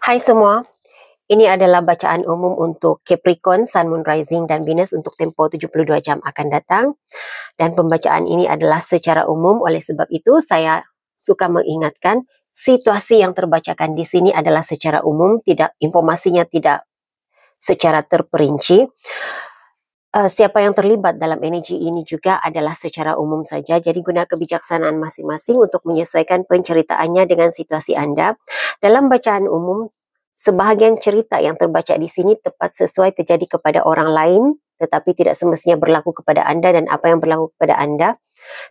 Hai semua, ini adalah bacaan umum untuk Capricorn, Sun, Moon, Rising, dan Venus untuk tempoh 72 jam akan datang. Dan pembacaan ini adalah secara umum, oleh sebab itu saya suka mengingatkan situasi yang terbacakan di sini adalah secara umum, informasinya tidak secara terperinci. Siapa yang terlibat dalam energi ini juga adalah secara umum saja. Jadi guna kebijaksanaan masing-masing untuk menyesuaikan penceritaannya dengan situasi Anda. Dalam bacaan umum, sebahagian cerita yang terbaca di sini tepat sesuai terjadi kepada orang lain, tetapi tidak semestinya berlaku kepada Anda, dan apa yang berlaku kepada Anda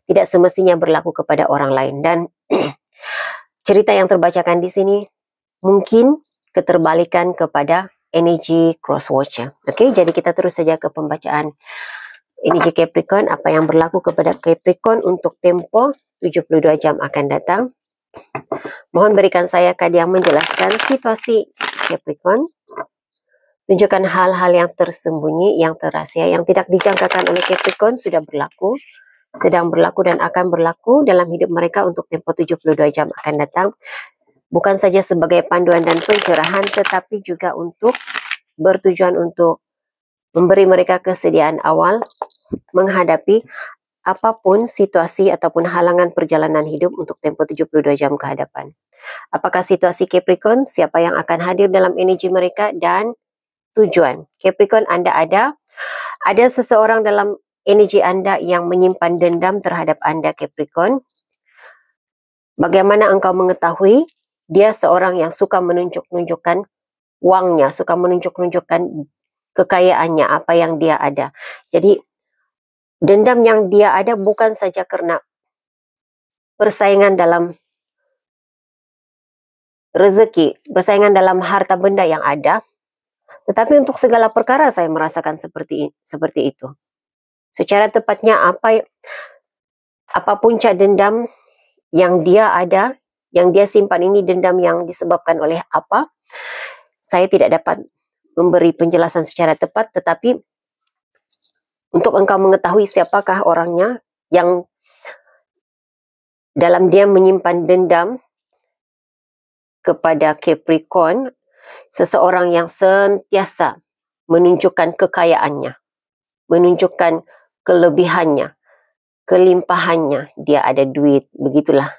tidak semestinya berlaku kepada orang lain. Dan cerita yang terbacakan di sini mungkin keterbalikan kepada energi crosswatch. Oke, jadi kita terus saja ke pembacaan energi Capricorn, apa yang berlaku kepada Capricorn untuk tempoh 72 jam akan datang. Mohon berikan saya kad yang menjelaskan situasi Capricorn. Tunjukkan hal-hal yang tersembunyi, yang terahsia, yang tidak dijangkakan oleh Capricorn sudah berlaku, sedang berlaku, dan akan berlaku dalam hidup mereka untuk tempoh 72 jam akan datang. Bukan saja sebagai panduan dan pencerahan, tetapi juga untuk bertujuan untuk memberi mereka kesediaan awal menghadapi apapun situasi ataupun halangan perjalanan hidup untuk tempoh 72 jam ke hadapan. Apakah situasi Capricorn, siapa yang akan hadir dalam energi mereka, dan tujuan. Capricorn, Anda ada seseorang dalam energi Anda yang menyimpan dendam terhadap Anda, Capricorn. Bagaimana engkau mengetahui? Dia seorang yang suka menunjukkan uangnya, suka menunjukkan kekayaannya, apa yang dia ada. Jadi dendam yang dia ada bukan saja karena persaingan dalam rezeki, persaingan dalam harta benda yang ada, tetapi untuk segala perkara saya merasakan seperti itu. Secara tepatnya apa puncak dendam yang dia ada, yang dia simpan ini, dendam yang disebabkan oleh apa? Saya tidak dapat memberi penjelasan secara tepat, tetapi untuk engkau mengetahui siapakah orangnya yang dalam dia menyimpan dendam kepada Capricorn, seseorang yang sentiasa menunjukkan kekayaannya, menunjukkan kelebihannya, kelimpahannya, dia ada duit, begitulah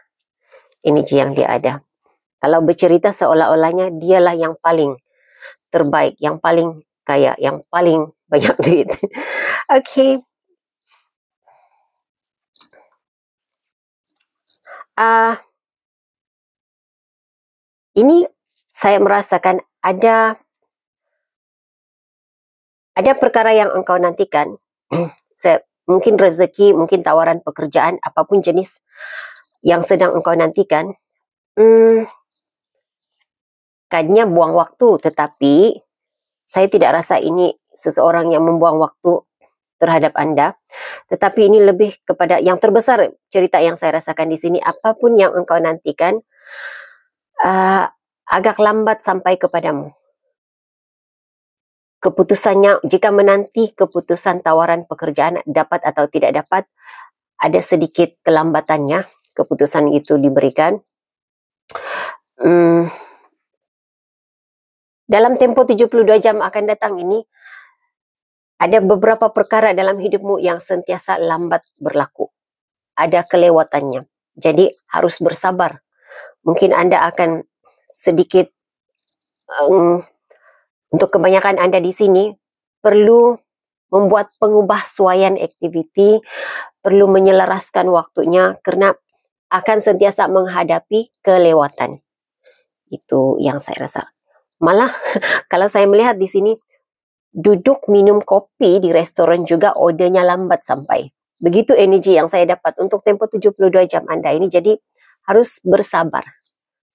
energi yang dia ada. Kalau bercerita seolah-olahnya dialah yang paling terbaik, yang paling kaya, yang paling banyak duit. Oke. Ini saya merasakan ada perkara yang engkau nantikan. Mungkin rezeki, mungkin tawaran pekerjaan, apapun jenis yang sedang engkau nantikan. Kadnya buang waktu, tetapi saya tidak rasa ini seseorang yang membuang waktu terhadap Anda, tetapi ini lebih kepada yang terbesar cerita yang saya rasakan di sini. Apapun yang engkau nantikan agak lambat sampai kepadamu. Keputusannya, jika menanti keputusan tawaran pekerjaan dapat atau tidak dapat, ada sedikit kelambatannya keputusan itu diberikan. Dalam tempo 72 jam akan datang ini, ada beberapa perkara dalam hidupmu yang sentiasa lambat berlaku. Ada kelewatannya. Jadi harus bersabar. Mungkin Anda akan sedikit, untuk kebanyakan Anda di sini, perlu membuat pengubahsuaian aktiviti, perlu menyelaraskan waktunya, karena akan sentiasa menghadapi kelewatan. Itu yang saya rasa. Malah kalau saya melihat di sini, duduk minum kopi di restoran juga ordernya lambat sampai. Begitu energi yang saya dapat untuk tempo 72 jam Anda ini. Jadi harus bersabar.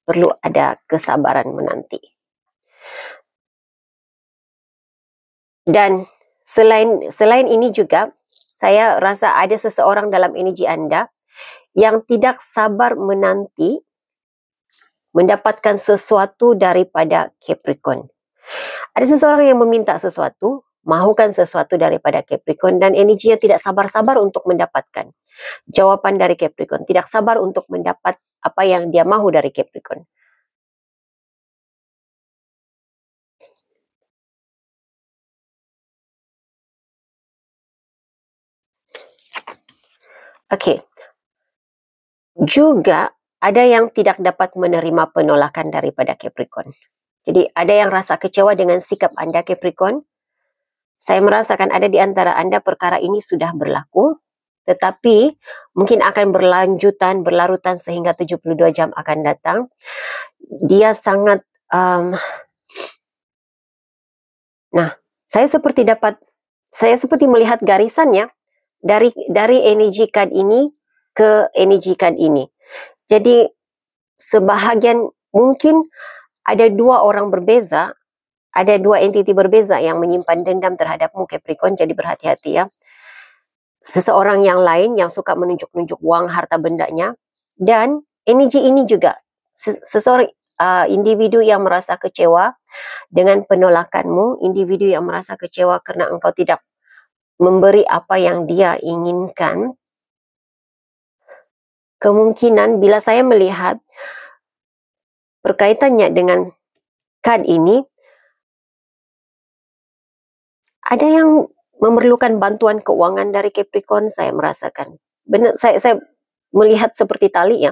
Perlu ada kesabaran menanti. Dan selain ini juga, saya rasa ada seseorang dalam energi Anda yang tidak sabar menanti mendapatkan sesuatu daripada Capricorn. Ada seseorang yang meminta sesuatu, mahukan sesuatu daripada Capricorn, dan energinya tidak sabar-sabar untuk mendapatkan jawaban dari Capricorn, tidak sabar untuk mendapat apa yang dia mahu dari Capricorn. Oke. Juga ada yang tidak dapat menerima penolakan daripada Capricorn. Jadi ada yang rasa kecewa dengan sikap Anda Capricorn. Saya merasakan ada di antara Anda perkara ini sudah berlaku, tetapi mungkin akan berlanjutan, berlarutan sehingga 72 jam akan datang. Dia sangat, saya seperti melihat garisannya dari energy card ini ke energy card ini. Jadi sebahagian mungkin ada dua orang berbeza, ada dua entiti berbeza yang menyimpan dendam terhadapmu Capricorn, jadi berhati-hati ya. Seseorang yang lain yang suka menunjuk-nunjuk uang, harta bendanya, dan energi ini juga seseorang individu yang merasa kecewa dengan penolakanmu, individu yang merasa kecewa karena engkau tidak memberi apa yang dia inginkan. Kemungkinan bila saya melihat berkaitannya dengan kad ini, ada yang memerlukan bantuan keuangan dari Capricorn, saya merasakan. Benar, saya melihat seperti tali ya.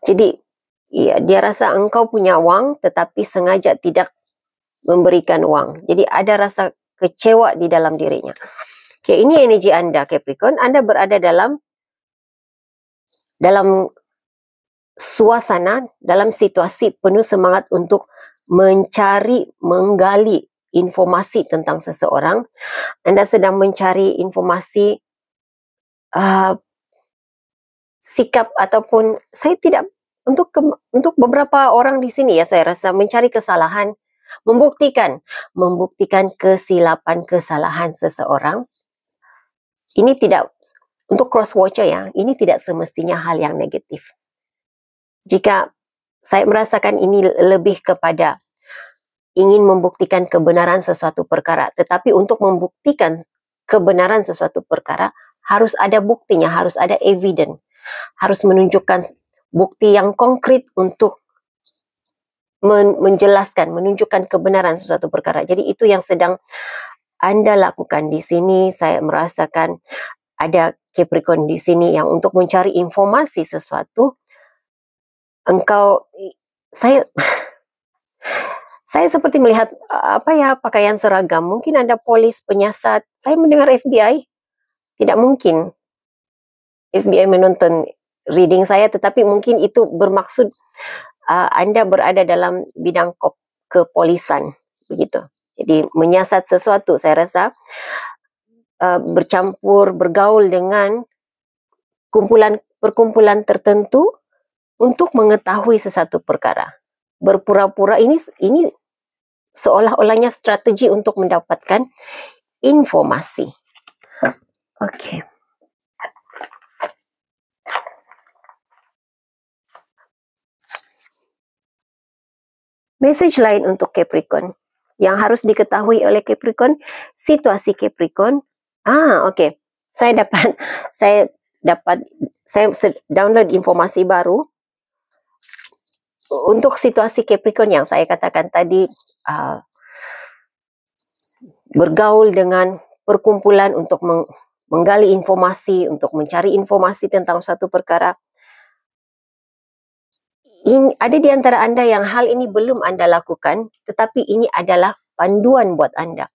Jadi, ya, dia rasa engkau punya uang, tetapi sengaja tidak memberikan uang. Jadi ada rasa kecewa di dalam dirinya. Oke, ini energi Anda Capricorn. Anda berada dalam suasana, dalam situasi penuh semangat untuk mencari, menggali informasi tentang seseorang. Anda sedang mencari informasi sikap ataupun untuk beberapa orang di sini ya, saya rasa mencari kesalahan, membuktikan kesilapan, kesalahan seseorang. Ini tidak untuk cross watcher ya, ini tidak semestinya hal yang negatif. Jika saya merasakan ini lebih kepada ingin membuktikan kebenaran sesuatu perkara, tetapi untuk membuktikan kebenaran sesuatu perkara harus ada buktinya, harus ada evidence, harus menunjukkan bukti yang konkret untuk menjelaskan, menunjukkan kebenaran sesuatu perkara. Jadi itu yang sedang Anda lakukan di sini. Saya merasakan ada Capricorn di sini yang untuk mencari informasi sesuatu. Saya seperti melihat pakaian seragam. Mungkin ada polis, penyiasat. Saya mendengar FBI. Tidak mungkin FBI menonton reading saya, tetapi mungkin itu bermaksud Anda berada dalam bidang kepolisan, begitu. Jadi menyiasat sesuatu, saya rasa bercampur, bergaul dengan perkumpulan tertentu untuk mengetahui sesuatu perkara. Berpura-pura ini seolah-olahnya strategi untuk mendapatkan informasi. Oke. Message lain untuk Capricorn yang harus diketahui oleh Capricorn, situasi Capricorn. Oke. Saya download informasi baru untuk situasi Capricorn yang saya katakan tadi, bergaul dengan perkumpulan untuk menggali informasi, untuk mencari informasi tentang satu perkara. Ada di antara Anda yang hal ini belum Anda lakukan, tetapi ini adalah panduan buat Anda.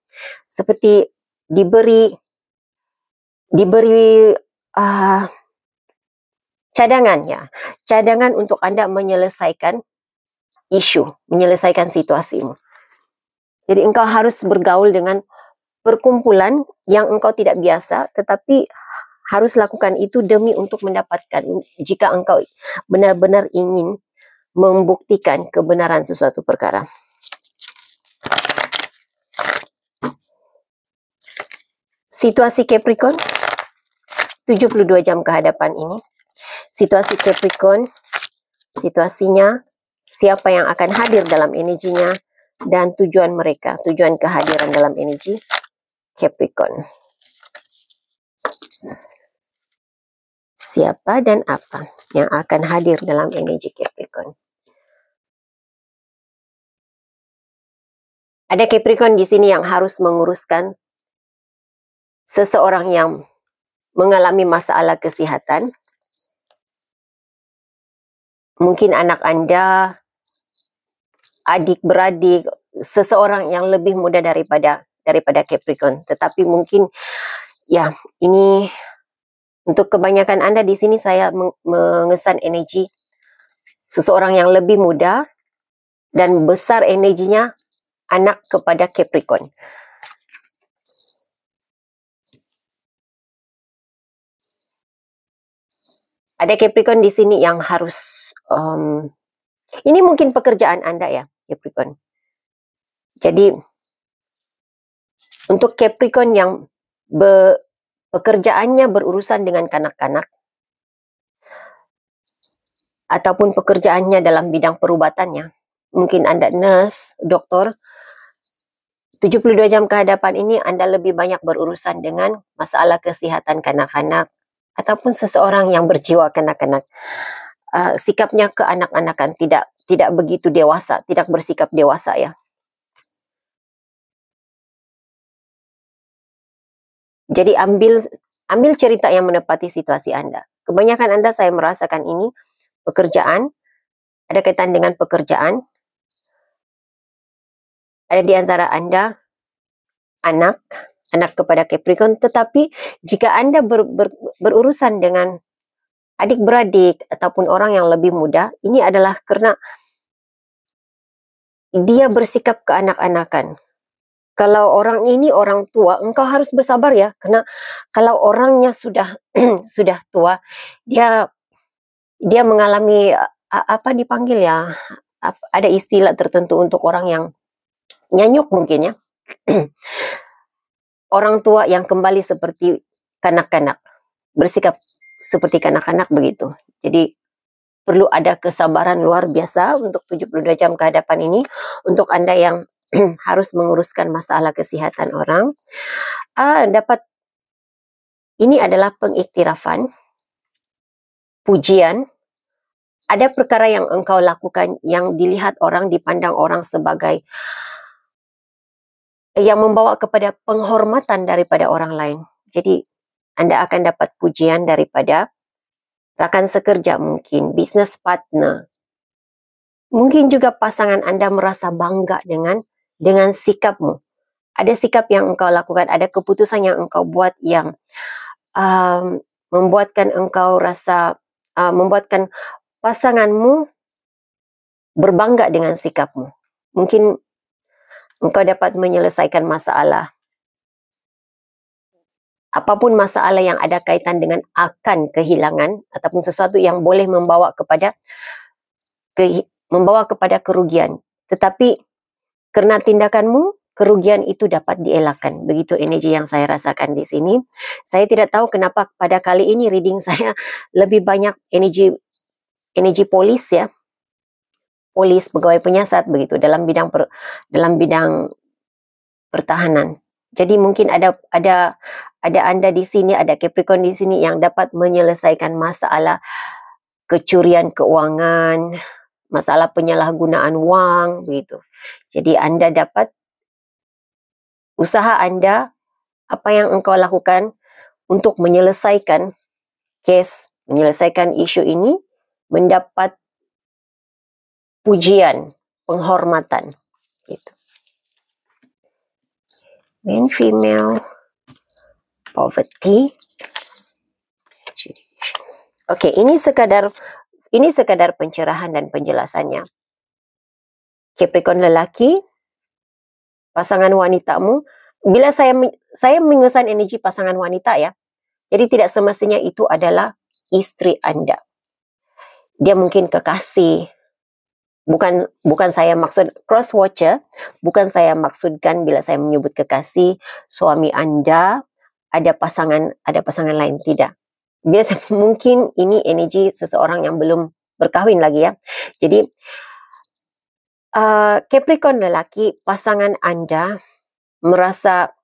Seperti diberi cadangan untuk Anda menyelesaikan isu, menyelesaikan situasimu. Jadi engkau harus bergaul dengan perkumpulan yang engkau tidak biasa, tetapi harus lakukan itu demi untuk mendapatkan, jika engkau benar-benar ingin membuktikan kebenaran sesuatu perkara. Situasi Capricorn 72 jam ke hadapan ini. Situasi Capricorn, situasinya, siapa yang akan hadir dalam energinya, dan tujuan mereka, tujuan kehadiran dalam energi Capricorn. Siapa dan apa yang akan hadir dalam energi Capricorn? Ada Capricorn di sini yang harus menguruskan seseorang yang mengalami masalah kesihatan. Mungkin anak Anda, adik-beradik, seseorang yang lebih muda daripada Capricorn. Tetapi mungkin ya, ini untuk kebanyakan Anda di sini saya mengesan energi seseorang yang lebih muda dan besar energinya, anak kepada Capricorn. Ada Capricorn di sini yang harus ini mungkin pekerjaan Anda ya, Capricorn. Jadi untuk Capricorn yang pekerjaannya berurusan dengan kanak-kanak ataupun pekerjaannya dalam bidang perubatannya, mungkin Anda nurse, doktor, 72 jam ke hadapan ini Anda lebih banyak berurusan dengan masalah kesihatan kanak-kanak ataupun seseorang yang berjiwa kanak-kanak. Sikapnya ke anak-anakan, tidak begitu dewasa, tidak bersikap dewasa ya. Jadi ambil cerita yang menepati situasi Anda. Kebanyakan Anda saya merasakan ini pekerjaan, ada kaitan dengan pekerjaan. Ada di antara Anda anak kepada Capricorn, tetapi jika Anda berurusan dengan adik-beradik ataupun orang yang lebih muda, ini adalah karena dia bersikap keanak-anakan. Kalau orang ini orang tua, engkau harus bersabar ya, karena kalau orangnya sudah sudah tua, dia mengalami apa dipanggil ya, ada istilah tertentu untuk orang yang nyanyuk mungkin ya. Orang tua yang kembali seperti kanak-kanak, bersikap seperti kanak-kanak begitu. Jadi perlu ada kesabaran luar biasa untuk 72 jam ke hadapan ini untuk Anda yang harus menguruskan masalah kesehatan orang. Ini adalah pengiktirafan, pujian. Ada perkara yang engkau lakukan yang dilihat orang, dipandang orang sebagai yang membawa kepada penghormatan daripada orang lain. Jadi Anda akan dapat pujian daripada rakan sekerja mungkin, business partner. Mungkin juga pasangan Anda merasa bangga dengan sikapmu. Ada sikap yang engkau lakukan, ada keputusan yang engkau buat yang membuatkan engkau rasa, membuatkan pasanganmu berbangga dengan sikapmu. Mungkin engkau dapat menyelesaikan masalah. Apapun masalah yang ada kaitan dengan akan kehilangan ataupun sesuatu yang boleh membawa kepada kerugian. Tetapi karena tindakanmu, kerugian itu dapat dielakkan. Begitu energi yang saya rasakan di sini. Saya tidak tahu kenapa pada kali ini reading saya lebih banyak energi polis ya. Polis, pegawai penyiasat begitu dalam bidang pertahanan. Jadi mungkin ada Anda di sini, ada Capricorn di sini yang dapat menyelesaikan masalah kecurian keuangan, masalah penyalahgunaan wang begitu. Jadi Anda dapat usaha Anda, apa yang engkau lakukan untuk menyelesaikan case, menyelesaikan isu ini, mendapat pujian, penghormatan gitu. Men, female, poverty. Oke, ini sekadar pencerahan dan penjelasannya. Capricorn lelaki, pasangan wanitamu, bila saya mengesan energi pasangan wanita ya, jadi tidak semestinya itu adalah istri Anda. Dia mungkin kekasih. Bukan saya maksud cross watcher, bukan saya maksudkan bila saya menyebut kekasih, suami Anda ada pasangan lain, tidak. Biasa mungkin ini energi seseorang yang belum berkahwin lagi ya. Jadi Capricorn lelaki, pasangan Anda merasa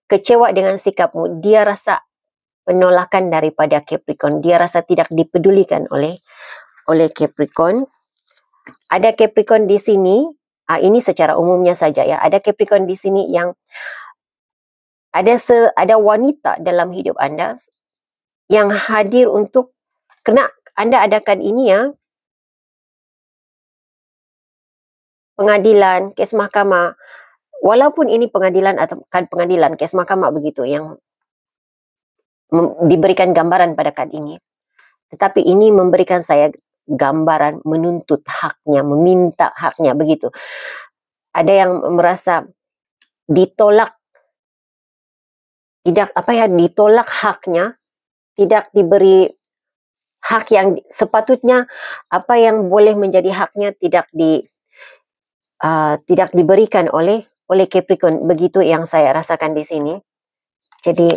kecewa dengan sikapmu, dia rasa penolakan daripada Capricorn, dia rasa tidak dipedulikan oleh Capricorn. Ada Capricorn di sini, ini secara umumnya saja ya. Ada Capricorn di sini yang ada wanita dalam hidup anda yang hadir untuk kena anda adakan ini ya, pengadilan, kes mahkamah. Walaupun ini pengadilan atau kad pengadilan, kes mahkamah begitu yang diberikan gambaran pada kad ini. Tetapi ini memberikan saya gambaran menuntut haknya, meminta haknya begitu. Ada yang merasa ditolak, ditolak haknya, tidak diberi hak yang sepatutnya, apa yang boleh menjadi haknya tidak diberikan oleh Capricorn. Begitu yang saya rasakan di sini. Jadi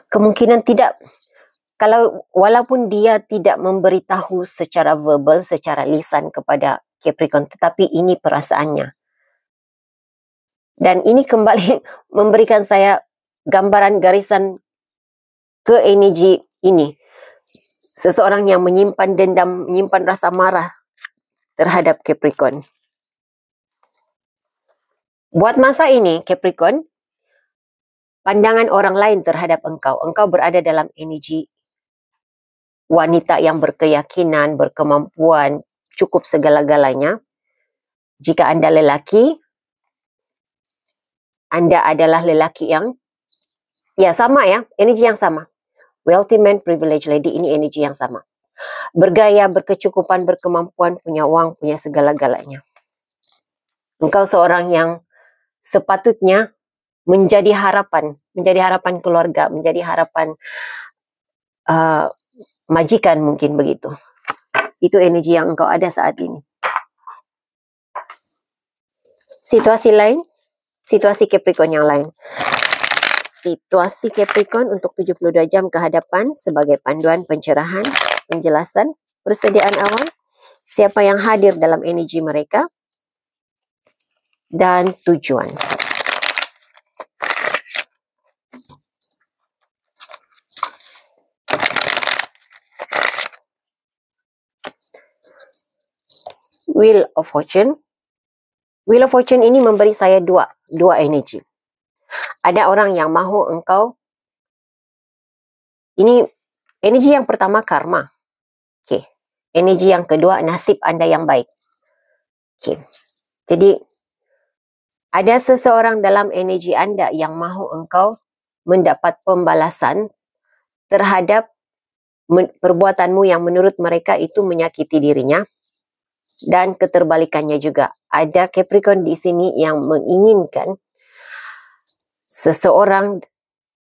kemungkinan tidak, walaupun dia tidak memberitahu secara verbal, secara lisan kepada Capricorn, tetapi ini perasaannya. Dan ini kembali memberikan saya gambaran garisan ke energi ini. Seseorang yang menyimpan dendam, menyimpan rasa marah terhadap Capricorn. Buat masa ini, Capricorn, pandangan orang lain terhadap engkau berada dalam energi wanita yang berkeyakinan, berkemampuan, cukup segala-galanya. Jika anda lelaki, anda adalah lelaki yang sama ya, energi yang sama. Wealthy man, privileged lady, ini energi yang sama. Bergaya, berkecukupan, berkemampuan, punya uang, punya segala-galanya. Engkau seorang yang sepatutnya menjadi harapan keluarga, menjadi harapan majikan, mungkin begitu. Itu energi yang engkau ada saat ini. Situasi lain, situasi Capricorn yang lain. Situasi Capricorn untuk 72 jam ke hadapan sebagai panduan, pencerahan, penjelasan, persediaan awal, siapa yang hadir dalam energi mereka, dan tujuan. Wheel of Fortune. Wheel of Fortune ini memberi saya dua energi. Ada orang yang mahu engkau, ini energi yang pertama karma. Oke. Energi yang kedua nasib anda yang baik. Oke. Jadi ada seseorang dalam energi anda yang mahu engkau mendapat pembalasan terhadap perbuatanmu yang menurut mereka itu menyakiti dirinya. Dan keterbalikannya juga. Ada Capricorn di sini yang menginginkan seseorang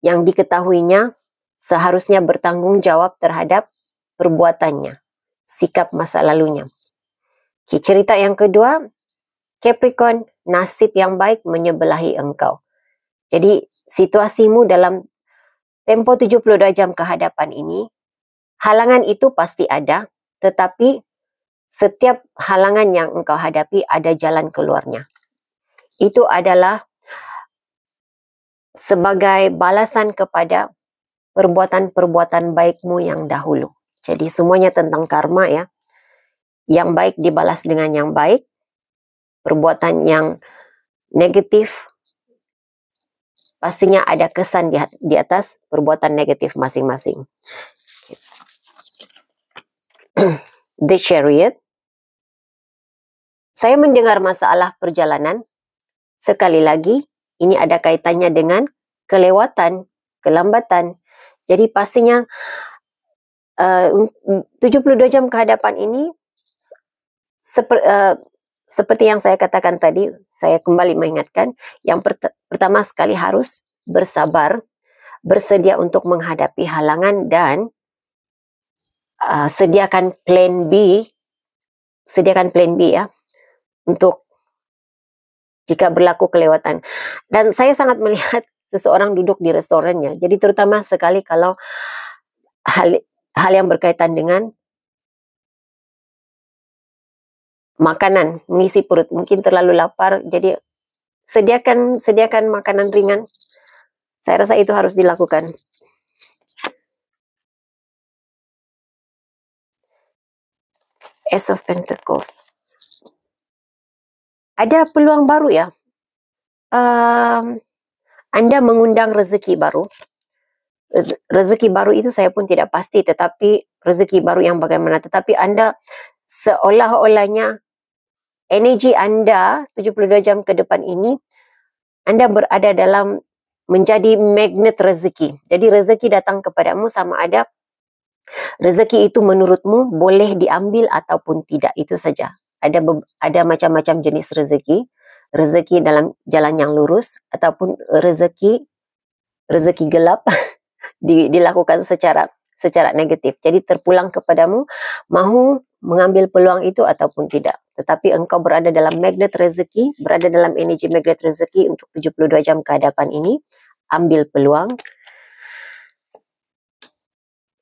yang diketahuinya seharusnya bertanggung jawab terhadap perbuatannya, sikap masa lalunya. Cerita yang kedua, Capricorn, nasib yang baik menyebelahi engkau. Jadi situasimu dalam tempo 72 jam ke hadapan ini, halangan itu pasti ada, tetapi setiap halangan yang engkau hadapi ada jalan keluarnya. Itu adalah sebagai balasan kepada perbuatan-perbuatan baikmu yang dahulu. Jadi semuanya tentang karma ya. Yang baik dibalas dengan yang baik. Perbuatan yang negatif pastinya ada kesan di atas perbuatan negatif masing-masing. The Chariot. Saya mendengar masalah perjalanan. Sekali lagi, ini ada kaitannya dengan kelewatan, kelambatan. Jadi pastinya 72 jam ke hadapan ini seperti yang saya katakan tadi, saya kembali mengingatkan, yang pertama sekali harus bersabar, bersedia untuk menghadapi halangan, dan sediakan plan B ya, untuk jika berlaku kelewatan. Dan saya sangat melihat seseorang duduk di restorannya. Jadi terutama sekali kalau hal yang berkaitan dengan makanan, mengisi perut, mungkin terlalu lapar, jadi sediakan makanan ringan. Saya rasa itu harus dilakukan. Ace of Pentacles. Ada peluang baru ya. Anda mengundang rezeki baru. Rezeki baru itu saya pun tidak pasti, tetapi rezeki baru yang bagaimana. Tetapi Anda seolah-olahnya energi Anda 72 jam ke depan ini, Anda berada dalam menjadi magnet rezeki. Jadi rezeki datang kepadamu sama ada rezeki itu menurutmu boleh diambil ataupun tidak, itu saja. Ada macam-macam jenis rezeki. Rezeki dalam jalan yang lurus ataupun rezeki gelap dilakukan secara negatif. Jadi terpulang kepadamu mahu mengambil peluang itu ataupun tidak. Tetapi engkau berada dalam magnet rezeki, berada dalam energi magnet rezeki untuk 72 jam ke hadapan ini. Ambil peluang.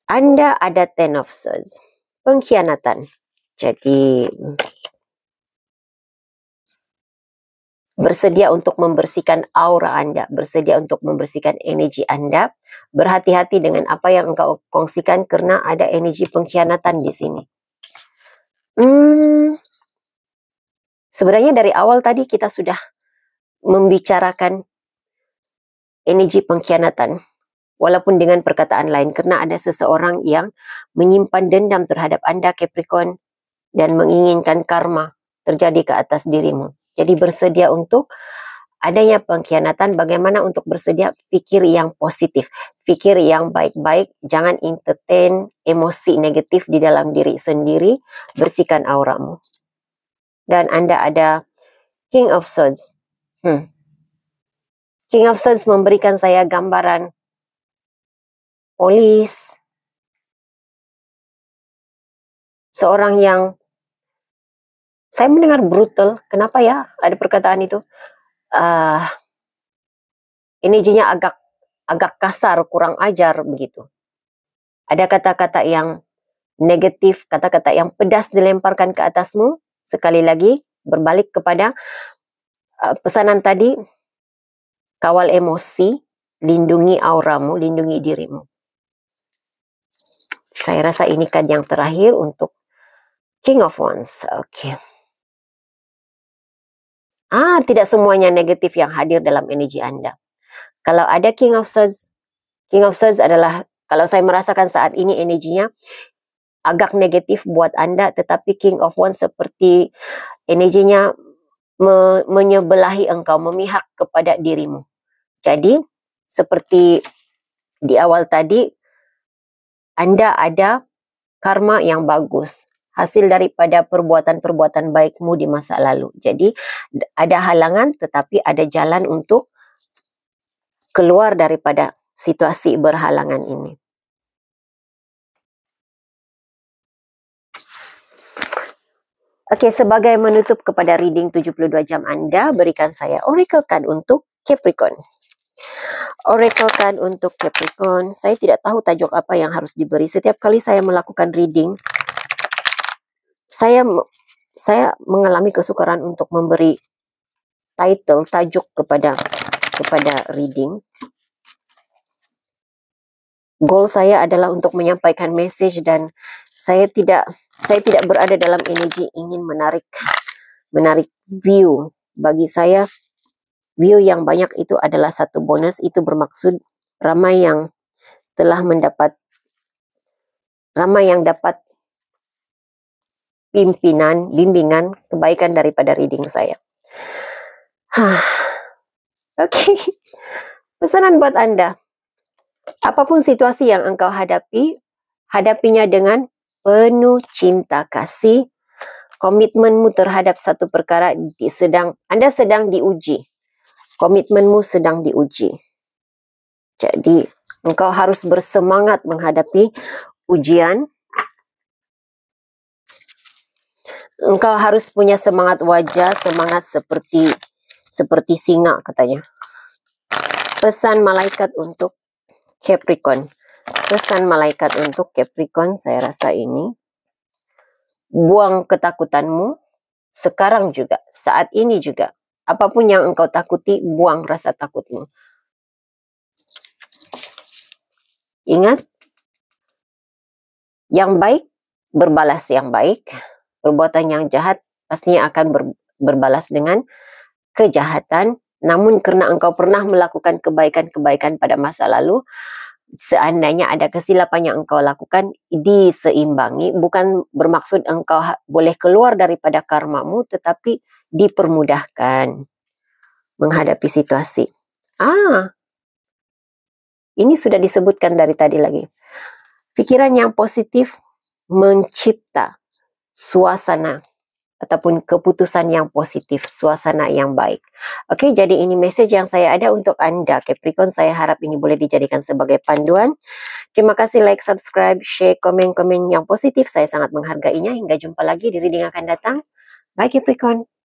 Anda ada Ten of Swords, pengkhianatan. Jadi bersedia untuk membersihkan aura Anda, bersedia untuk membersihkan energi Anda. Berhati-hati dengan apa yang engkau kongsikan karena ada energi pengkhianatan di sini. Sebenarnya dari awal tadi kita sudah membicarakan energi pengkhianatan, walaupun dengan perkataan lain, karena ada seseorang yang menyimpan dendam terhadap Anda, Capricorn, dan menginginkan karma terjadi ke atas dirimu. Jadi bersedia untuk adanya pengkhianatan. Bagaimana untuk bersedia? Pikir yang positif, pikir yang baik-baik, jangan entertain emosi negatif di dalam diri sendiri, bersihkan auramu. Dan Anda ada King of Swords. King of Swords memberikan saya gambaran polis, seorang yang saya mendengar brutal. Kenapa ya ada perkataan itu? Energinya agak kasar, kurang ajar begitu. Ada kata-kata yang negatif, kata-kata yang pedas dilemparkan ke atasmu. Sekali lagi berbalik kepada pesanan tadi, kawal emosi, lindungi auramu, lindungi dirimu. Saya rasa ini kan yang terakhir untuk King of Wands. Oke. Tidak semuanya negatif yang hadir dalam energi Anda. Kalau ada King of Swords adalah, kalau saya merasakan saat ini energinya agak negatif buat Anda, tetapi King of Wands seperti energinya menyebelahi engkau, memihak kepada dirimu. Jadi, seperti di awal tadi, Anda ada karma yang bagus, hasil daripada perbuatan-perbuatan baikmu di masa lalu. Jadi, ada halangan tetapi ada jalan untuk keluar daripada situasi berhalangan ini. Oke, sebagai menutup kepada reading 72 jam Anda, berikan saya Oracle card untuk Capricorn. Oracle card untuk Capricorn. Saya tidak tahu tajuk apa yang harus diberi. Setiap kali saya melakukan reading, saya mengalami kesukaran untuk memberi tajuk kepada reading. Goal saya adalah untuk menyampaikan message dan saya tidak berada dalam energi ingin menarik view. Bagi saya, view yang banyak itu adalah satu bonus. Itu bermaksud ramai yang dapat bimbingan, kebaikan daripada reading saya. Oke. Pesanan buat Anda. Apapun situasi yang engkau hadapinya dengan penuh cinta kasih. Komitmenmu terhadap satu perkara Anda sedang diuji. Komitmenmu sedang diuji. Jadi, engkau harus bersemangat menghadapi ujian. Engkau harus punya semangat wajah, semangat seperti singa katanya. Pesan malaikat untuk Capricorn. Pesan malaikat untuk Capricorn, saya rasa ini. Buang ketakutanmu sekarang juga, saat ini juga. Apapun yang engkau takuti, buang rasa takutmu. Ingat, yang baik berbalas yang baik, perbuatan yang jahat pastinya akan berbalas dengan kejahatan. Namun kerana engkau pernah melakukan kebaikan-kebaikan pada masa lalu, seandainya ada kesilapan yang engkau lakukan, diseimbangi. Bukan bermaksud engkau boleh keluar daripada karmamu, tetapi dipermudahkan menghadapi situasi. Ini sudah disebutkan dari tadi lagi. Pikiran yang positif mencipta suasana ataupun keputusan yang positif, suasana yang baik. Oke, jadi ini message yang saya ada untuk Anda, Capricorn. Saya harap ini boleh dijadikan sebagai panduan. Terima kasih, like, subscribe, share, komen-komen yang positif. Saya sangat menghargainya. Hingga jumpa lagi di reading akan datang. Bye, Capricorn.